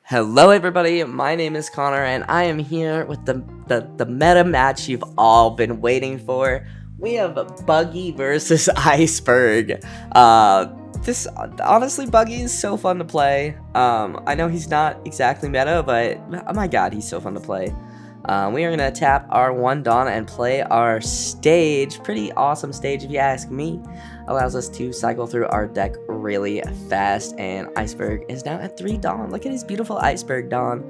Hello everybody, my name is Connor and I am here with the meta match you've all been waiting for. We have Buggy versus Iceburg. Honestly, Buggy is so fun to play. I know he's not exactly meta, but oh my god, he's so fun to play. We are going to tap our 1 Dawn and play our stage. Pretty awesome stage if you ask me. Allows us to cycle through our deck really fast, and Iceburg is now at 3 Dawn. Look at his beautiful Iceburg Dawn,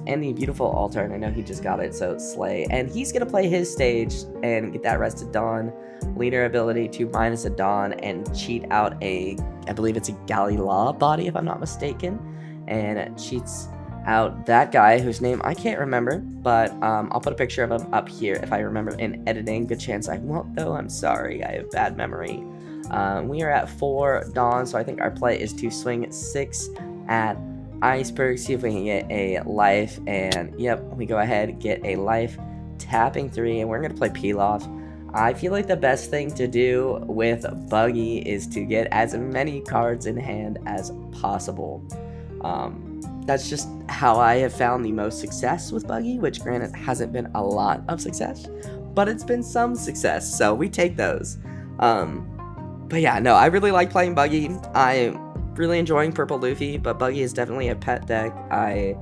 and the beautiful altar, and I know he just got it, so slay. And he's going to play his stage and get that rested Dawn. Leader ability to minus a Dawn and cheat out I believe it's a Galila body if I'm not mistaken, and cheats out that guy whose name I can't remember, but I'll put a picture of him up here if I remember in editing. Good chance I won't though, I'm sorry, I have bad memory. We are at 4 Dawn, so I think our play is to swing 6 at Iceburg, see if we can get a life, and yep, we go ahead, get a life, tapping 3, and we're going to play Peel Off. I feel like the best thing to do with Buggy is to get as many cards in hand as possible. That's just how I have found the most success with Buggy, which granted hasn't been a lot of success, but it's been some success, so we take those. But yeah, no, I really like playing Buggy. I'm really enjoying Purple Luffy, but Buggy is definitely a pet deck. I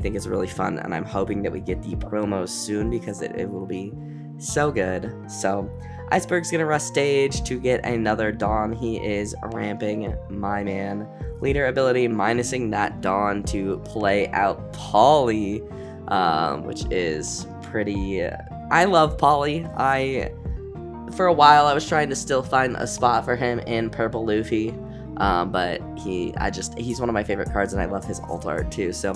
think it's really fun, and I'm hoping that we get the promos soon because it will be so good. So Iceberg's gonna rush stage to get another Dawn. He is ramping my man. Leader ability minusing that Dawn to play out Polly, which is pretty. I love Polly. For a while I was trying to still find a spot for him in Purple Luffy, but he's one of my favorite cards, and I love his alt art too. So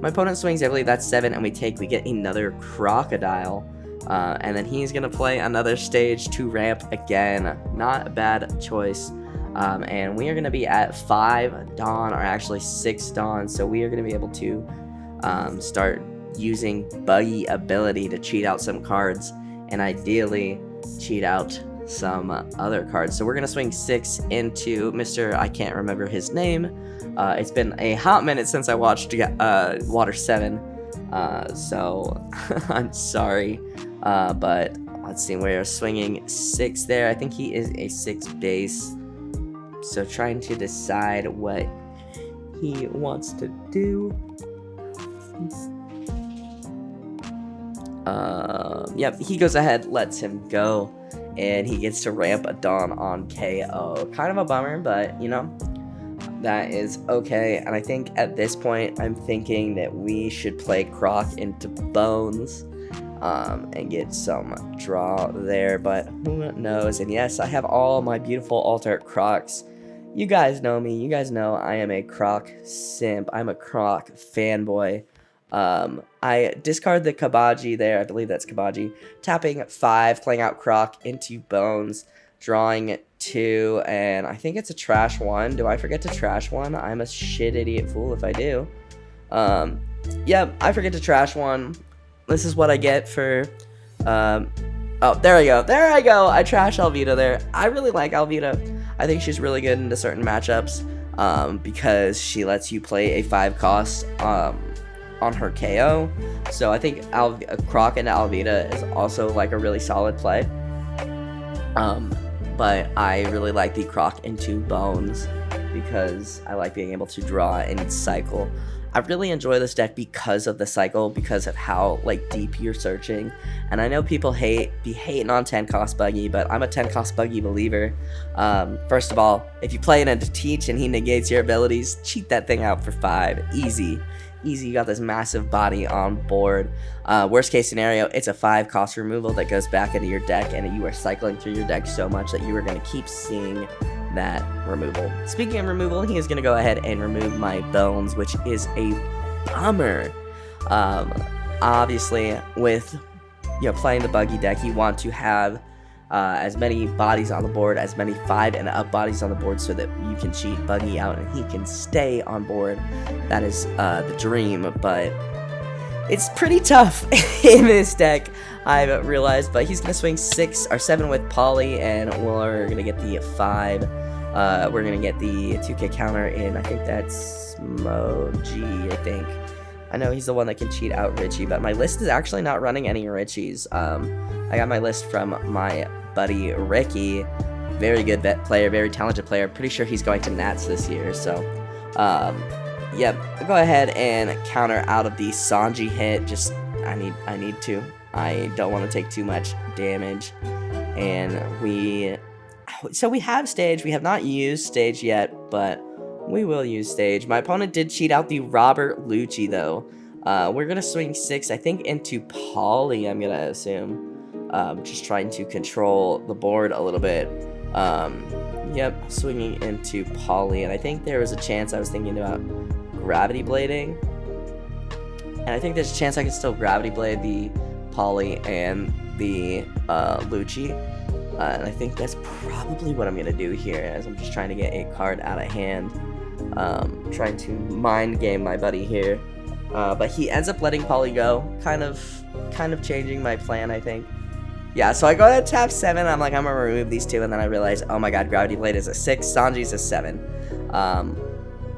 my opponent swings, I believe that's 7, and we get another Crocodile. And then he's going to play another stage to ramp again. Not a bad choice. And we are going to be at 5 Dawn, or actually 6 Dawn. So we are going to be able to start using Buggy ability to cheat out some cards, and ideally cheat out some other cards. So we're going to swing 6 into Mr. I can't remember his name. It's been a hot minute since I watched Water 7. So I'm sorry. But let's see, we're swinging 6 there. I think he is a 6 base. So trying to decide what he wants to do. Yep, he goes ahead, lets him go, and he gets to ramp a Dawn on KO. Kind of a bummer, but you know, that is okay. And I think at this point, I'm thinking that we should play Croc into Bones. And get some draw there, but who knows. And yes, I have all my beautiful alter Crocs. You guys know me, you guys know I am a Croc simp, I'm a Croc fanboy. I discard the Kabaji there, I believe that's Kabaji, tapping 5, playing out Croc into Bones, drawing 2, and I think it's a trash 1. Do I forget to trash 1? I'm a shit idiot fool if I do. Yeah, I forget to trash 1. This is what I get for, oh, there I go, I trash Alvita there. I really like Alvita. I think she's really good into certain matchups, because she lets you play a 5 cost, on her KO. So I think Croc into Alvita is also like a really solid play. But I really like the Croc into Bones because I like being able to draw and cycle. I really enjoy this deck because of the cycle, because of how like deep you're searching. And I know people be hating on 10 cost Buggy, but I'm a 10 cost Buggy believer. First of all, if you play it into Teach and he negates your abilities, cheat that thing out for 5. Easy, you got this massive body on board. Worst case scenario, it's a 5 cost removal that goes back into your deck, and you are cycling through your deck so much that you are going to keep seeing that removal. Speaking of removal, he is going to go ahead and remove my Bones, which is a bummer. Obviously, with playing the Buggy deck, you want to have as many bodies on the board, as many 5 and up bodies on the board, so that you can cheat Buggy out and he can stay on board. That is the dream, but it's pretty tough in this deck, I've realized. But he's going to swing 6 or 7 with Polly, and we're going to get the 5 we're gonna get the 2K counter in, I think that's Moji, I think. I know he's the one that can cheat out Richie, but my list is actually not running any Richies. I got my list from my buddy Ricky. Very good player, very talented player. Pretty sure he's going to Nats this year, so yep. Go ahead and counter out of the Sanji hit. Just I need to. I don't want to take too much damage. And we have stage. We have not used stage yet, but we will use stage. My opponent did cheat out the Robert Lucci though. We're gonna swing 6, I think, into Poly, I'm gonna assume. Just trying to control the board a little bit. Yep, swinging into Poly, and I think there was a chance I was thinking about Gravity Blading. And I think there's a chance I can still Gravity Blade the Poly and the Lucci. And I think that's probably what I'm going to do here, as I'm just trying to get a card out of hand. Trying to mind game my buddy here. But he ends up letting Poly go, kind of changing my plan, I think. Yeah, so I go to tap 7, I'm like, I'm going to remove these 2, and then I realize, oh my god, Gravity Blade is a 6, Sanji's a 7.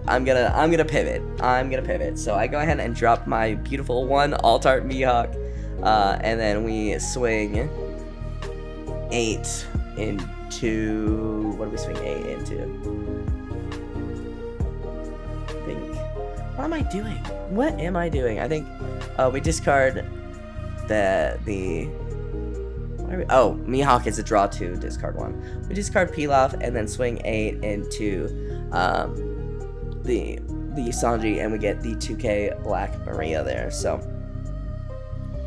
I'm gonna pivot. So I go ahead and drop my beautiful 1 Alt-Art Mihawk, and then we swing 8 into, what do we swing 8 into? I think, what am I doing? I think, we discard Mihawk is a draw 2, discard 1. We discard Pilaf and then swing 8 into the Sanji, and we get the 2K Black Maria there. So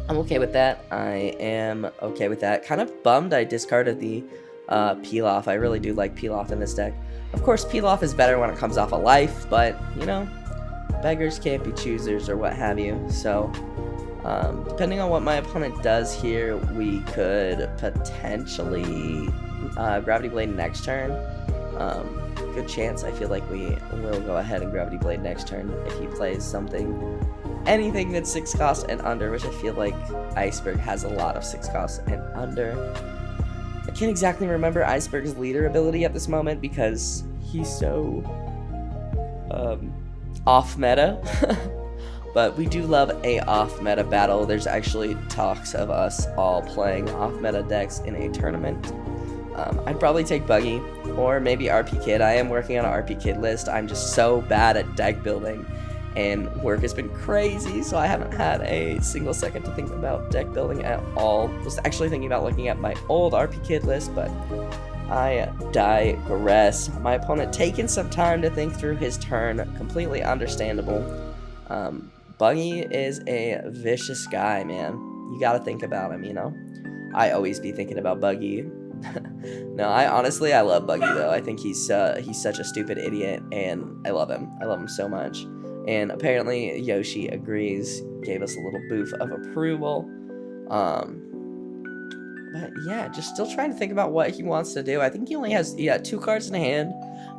I'm okay with that. I am okay with that. Kind of bummed I discarded the Pilaf. I really do like Pilaf in this deck. Of course, Pilaf is better when it comes off a life, but you know, beggars can't be choosers or what have you. So depending on what my opponent does here, we could potentially Gravity Blade next turn. Good chance. I feel like we will go ahead and Gravity Blade next turn if he plays anything that's 6 cost and under, which I feel like Iceburg has a lot of 6 costs and under. I can't exactly remember Iceburg's leader ability at this moment because he's so off meta. But we do love a off-meta battle. There's actually talks of us all playing off-meta decks in a tournament. I'd probably take Buggy, or maybe RP Kid. I am working on an RP Kid list. I'm just so bad at deck building, and work has been crazy, so I haven't had a single second to think about deck building at all. Was actually thinking about looking at my old RP Kid list, but I digress. My opponent taking some time to think through his turn. Completely understandable. Buggy is a vicious guy, man. You gotta think about him, you know? I always be thinking about Buggy. No, I love Buggy, though. I think he's such a stupid idiot, and I love him. I love him so much. And apparently Yoshi agrees, gave us a little booth of approval. But yeah, just still trying to think about what he wants to do. I think he only has 2 cards in hand.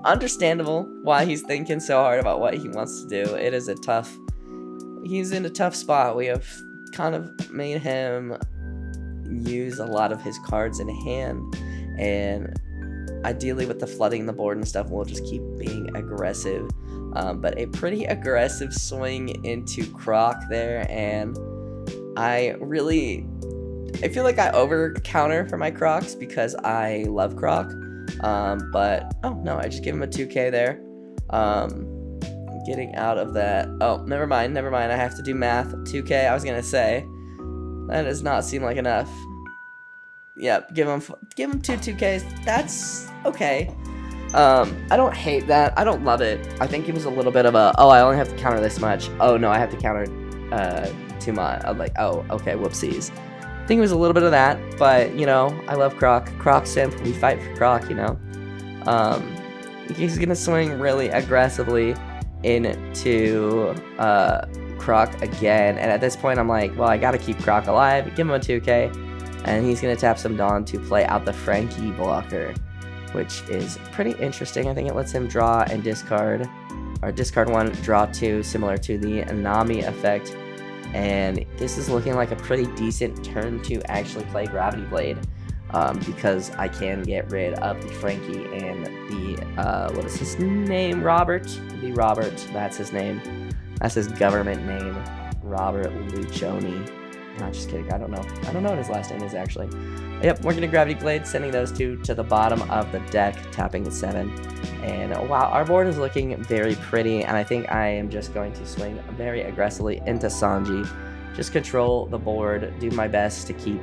Understandable why he's thinking so hard about what he wants to do. He's in a tough spot. We have kind of made him use a lot of his cards in hand, and ideally with the flooding the board and stuff, we'll just keep being aggressive. But a pretty aggressive swing into Croc there, and I feel like I over counter for my Crocs because I love Croc. But oh no, I just give him a 2K there. Getting out of that. Oh, never mind. I have to do math. 2K, I was gonna say. That does not seem like enough. Yep, give him 2 2Ks. That's okay. I don't hate that. I don't love it. I think it was a little bit of a, oh, I only have to counter this much. Oh no, I have to counter too much. I'm like, oh, okay, whoopsies. I think it was a little bit of that, but you know, I love Croc. Croc simp. We fight for Croc, you know. He's gonna swing really aggressively into Croc again, and at this point I'm like, well, I gotta keep Croc alive, give him a 2K, and he's gonna tap some Dawn to play out the Frankie blocker, which is pretty interesting. I think it lets him draw and discard, or discard 1, draw 2, similar to the Nami effect, and this is looking like a pretty decent turn to actually play Gravity Blade. because I can get rid of the Frankie and the, what is his name? Robert? The Robert, that's his name. That's his government name, Robert Lucioni. Not just kidding, I don't know what his last name is actually. Yep, we're gonna Gravity Blade, sending those two to the bottom of the deck, tapping at 7. And wow, our board is looking very pretty, and I think I am just going to swing very aggressively into Sanji. Just control the board, do my best to keep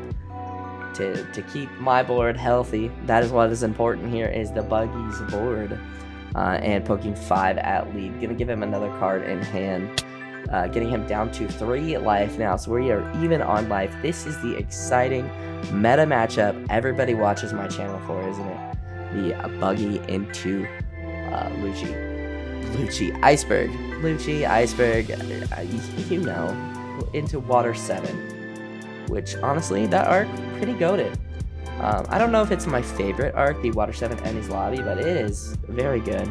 my board healthy. That is what is important here, is the Buggy's board. And poking 5 at lead. Gonna give him another card in hand. Getting him down to 3 life now, so we are even on life. This is the exciting meta matchup everybody watches my channel for, isn't it? The Buggy into Iceburg. Iceburg, you know, into Water 7. Which, honestly, that arc, pretty goated. I don't know if it's my favorite arc, the Water 7 Emmy's Lobby, but it is very good.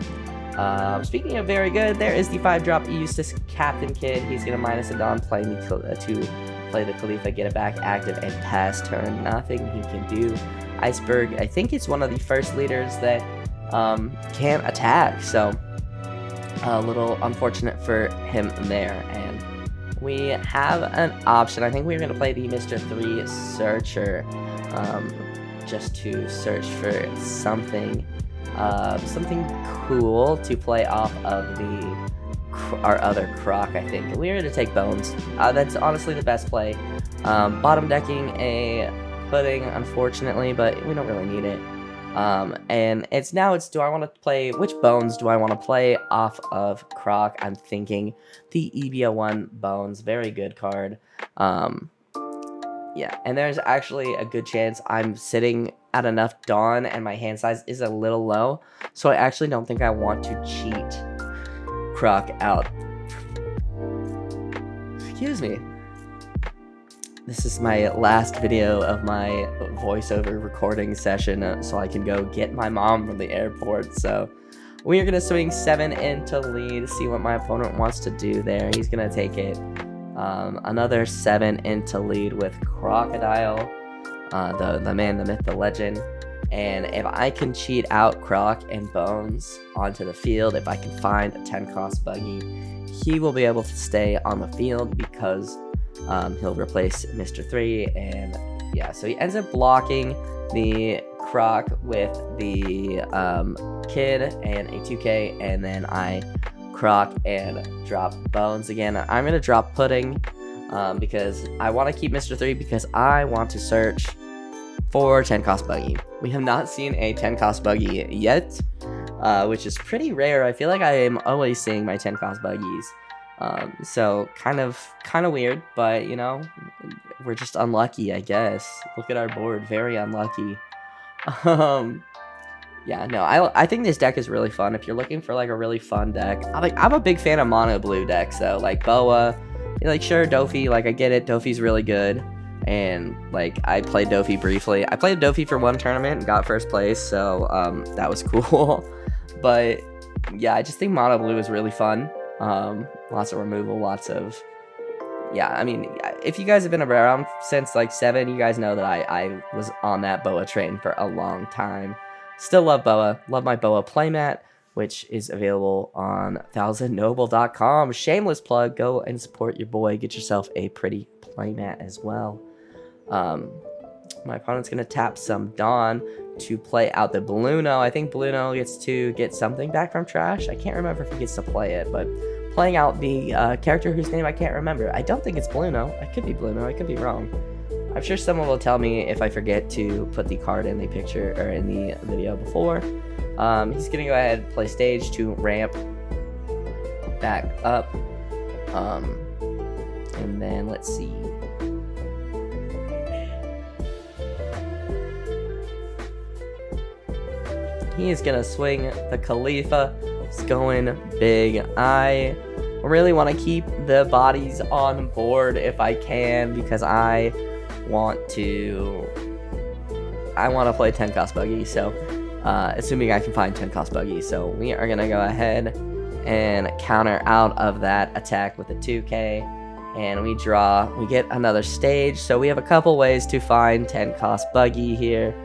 Speaking of very good, there is the 5-drop Eustace Captain Kid. He's going to minus a Dawn, play to play the Khalifa, get it back active, and pass turn. Nothing he can do. Iceburg, I think it's one of the first leaders that can't attack, so a little unfortunate for him there. And we have an option. I think we're going to play the Mr. 3 Searcher, just to search for something cool to play off of our other Croc, I think. We're going to take Bones. That's honestly the best play. Bottom decking a Pudding, unfortunately, but we don't really need it. And do I want to play, which Bones do I want to play off of Croc? I'm thinking the EBO1 Bones, very good card. Yeah, and there's actually a good chance I'm sitting at enough Dawn and my hand size is a little low, so I actually don't think I want to cheat Croc out. Excuse me. This is my last video of my voiceover recording session, so I can go get my mom from the airport. So we are going to swing 7 into lead, see what my opponent wants to do there. He's going to take it. Another 7 into lead with Crocodile, the man, the myth, the legend. And if I can cheat out Croc and Bones onto the field, if I can find a 10-cost Buggy, he will be able to stay on the field because he'll replace Mr. 3. And yeah, so he ends up blocking the Croc with the Kid and a 2K, and then I Croc and drop Bones again. I'm going to drop Pudding because I want to keep Mr. 3 because I want to search for 10-cost Buggy. We have not seen a 10-cost Buggy yet, which is pretty rare. I feel like I am always seeing my 10-cost Buggies. So kind of weird, but you know, we're just unlucky, I guess. Look at our board, very unlucky. Yeah, no, I think this deck is really fun. If you're looking for like a really fun deck, I'm a big fan of mono blue decks though, like Boa, like sure Dofi, like I get it, Dofi's really good, and like I played Dofi briefly. I played Dofi for one tournament and got first place, so that was cool. But yeah, I just think mono blue is really fun. Lots of removal, lots of, yeah, I mean, if you guys have been around since like 7, you guys know that I was on that Boa train for a long time. Still love Boa. Love my Boa playmat, which is available on 1000noble.com. Shameless plug. Go and support your boy. Get yourself a pretty playmat as well. My opponent's going to tap some Dawn to play out the Bluno. I think Bluno gets to get something back from trash. I can't remember if he gets to play it, but playing out the character whose name I can't remember. I don't think it's Bluno. It could be Bluno. I could be wrong. I'm sure someone will tell me if I forget to put the card in the picture or in the video before. He's going to go ahead and play stage to ramp back up. And then let's see. He is going to swing the Khalifa. It's going big. I really want to keep the bodies on board if I can because I want to play 10-cost Buggy, so assuming I can find 10-cost Buggy. So we are going to go ahead and counter out of that attack with a 2K, and we get another stage. So we have a couple ways to find 10-cost Buggy here.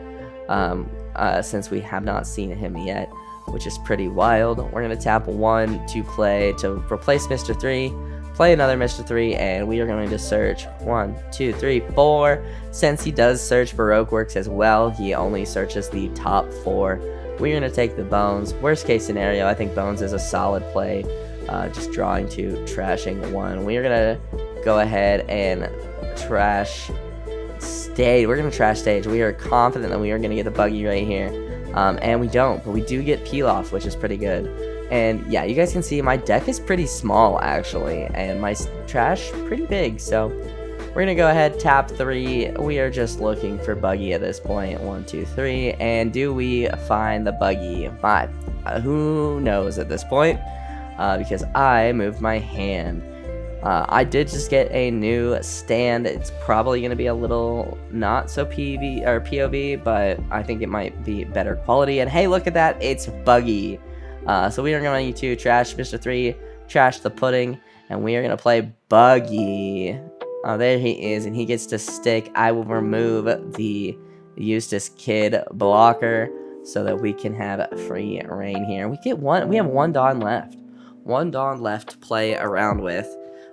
since we have not seen him yet, which is pretty wild. We're going to tap 1 to play to replace Mr. 3, play another Mr. 3, and we are going to search 1, 2, 3, 4. Since he does search Baroque Works as well, he only searches the top 4. We're going to take the Bones. Worst case scenario, I think Bones is a solid play, just drawing to trashing 1. We are going to go ahead and trash Stage. We're going to trash Stage. We are confident that we are going to get the Buggy right here. And we don't, but we do get Peel Off, which is pretty good. And yeah, you guys can see my deck is pretty small actually, and my trash pretty big. So we're gonna go ahead, tap 3. We are just looking for Buggy at this point. 1, 2, 3, and do we find the Buggy? 5. Who knows at this point? Because I moved my hand. I did just get a new stand. It's probably going to be a little not so POV, but I think it might be better quality. And hey, look at that, it's Buggy. So we are going to trash Mr. 3, trash the pudding, and we are going to play Buggy. Oh, there he is, and he gets to stick. I will remove the Eustace Kid blocker so that we can have free reign here. We have 1 Dawn left. 1 Dawn left to play around with.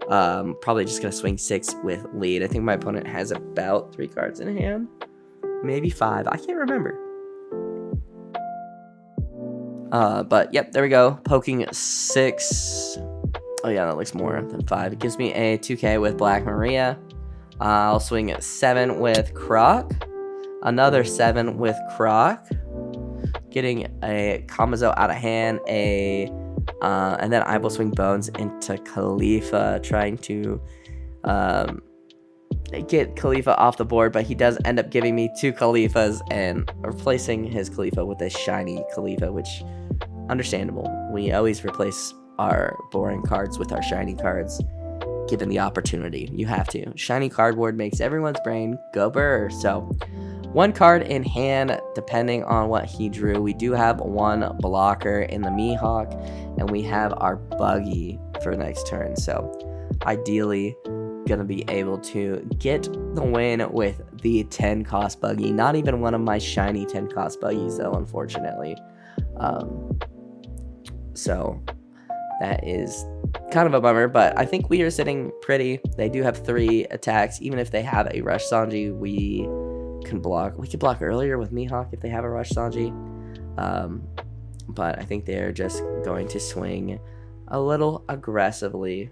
Probably just gonna swing 6 with lead. I think my opponent has about 3 cards in hand, maybe 5. I can't remember. But yep, there we go. Poking 6. Oh yeah, that looks more than 5. It gives me a 2K with Black Maria. I'll swing 7 with Croc. Another 7 with Croc. Getting a Kamazo out of hand. And then I will swing Bones into Khalifa, trying to get Khalifa off the board, but he does end up giving me 2 Khalifas and replacing his Khalifa with a shiny Khalifa, which, understandable. We always replace our boring cards with our shiny cards, given the opportunity. You have to. Shiny cardboard makes everyone's brain go burr. So 1 card in hand, depending on what he drew. We do have 1 blocker in the Mihawk, and we have our Buggy for next turn. So ideally, gonna be able to get the win with the 10 cost Buggy. Not even one of my shiny 10 cost Buggies though, unfortunately. So that is kind of a bummer, but I think we are sitting pretty. They do have 3 attacks. Even if they have a Rush Sanji, we can block. We could block earlier with Mihawk if they have a Rush Sanji. But I think they're just going to swing a little aggressively.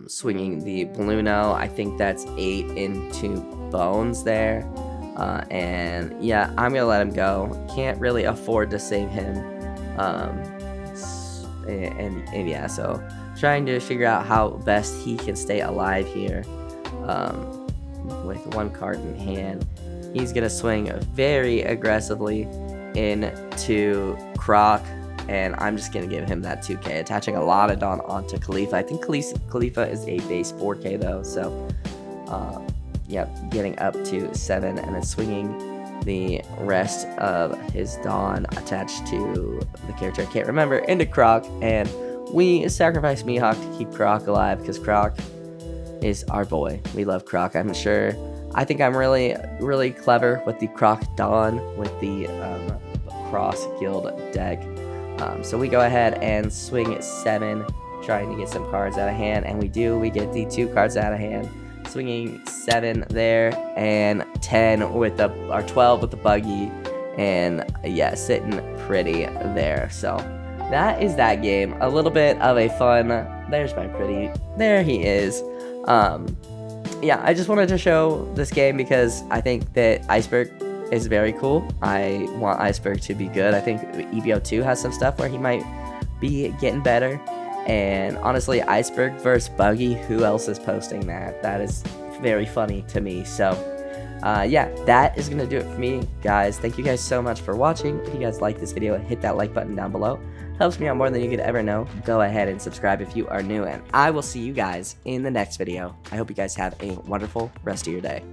Swinging the Bluno. I think that's 8 into Bones there. And yeah, I'm gonna let him go. Can't really afford to save him. And yeah, so trying to figure out how best he can stay alive here. With 1 card in hand, he's gonna swing very aggressively into Croc, and I'm just gonna give him that 2K, attaching a lot of Dawn onto Khalifa. I think Khalifa is a base 4K though, so yep, getting up to 7 and then swinging the rest of his Dawn attached to the character I can't remember into Croc, and we sacrifice Mihawk to keep Croc alive because Croc is our boy. We love Croc. I'm sure. I think I'm really clever with the Croc Dawn with the Cross Guild deck. So we go ahead and swing 7, trying to get some cards out of hand, and we do. We get the 2 cards out of hand. Swinging 7 there, and 10 with our 12 with the Buggy, and yeah, sitting pretty there. So that is that game. A little bit of a fun. There's my pretty. There he is. Yeah, I just wanted to show this game because I think that Iceburg is very cool. I want Iceburg to be good. I think EBO2 has some stuff where he might be getting better. And honestly, Iceburg versus Buggy, who else is posting that? That is very funny to me. So, yeah, that is going to do it for me, guys. Thank you guys so much for watching. If you guys like this video, hit that like button down below. Helps me out more than you could ever know. Go ahead and subscribe if you are new, and I will see you guys in the next video. I hope you guys have a wonderful rest of your day.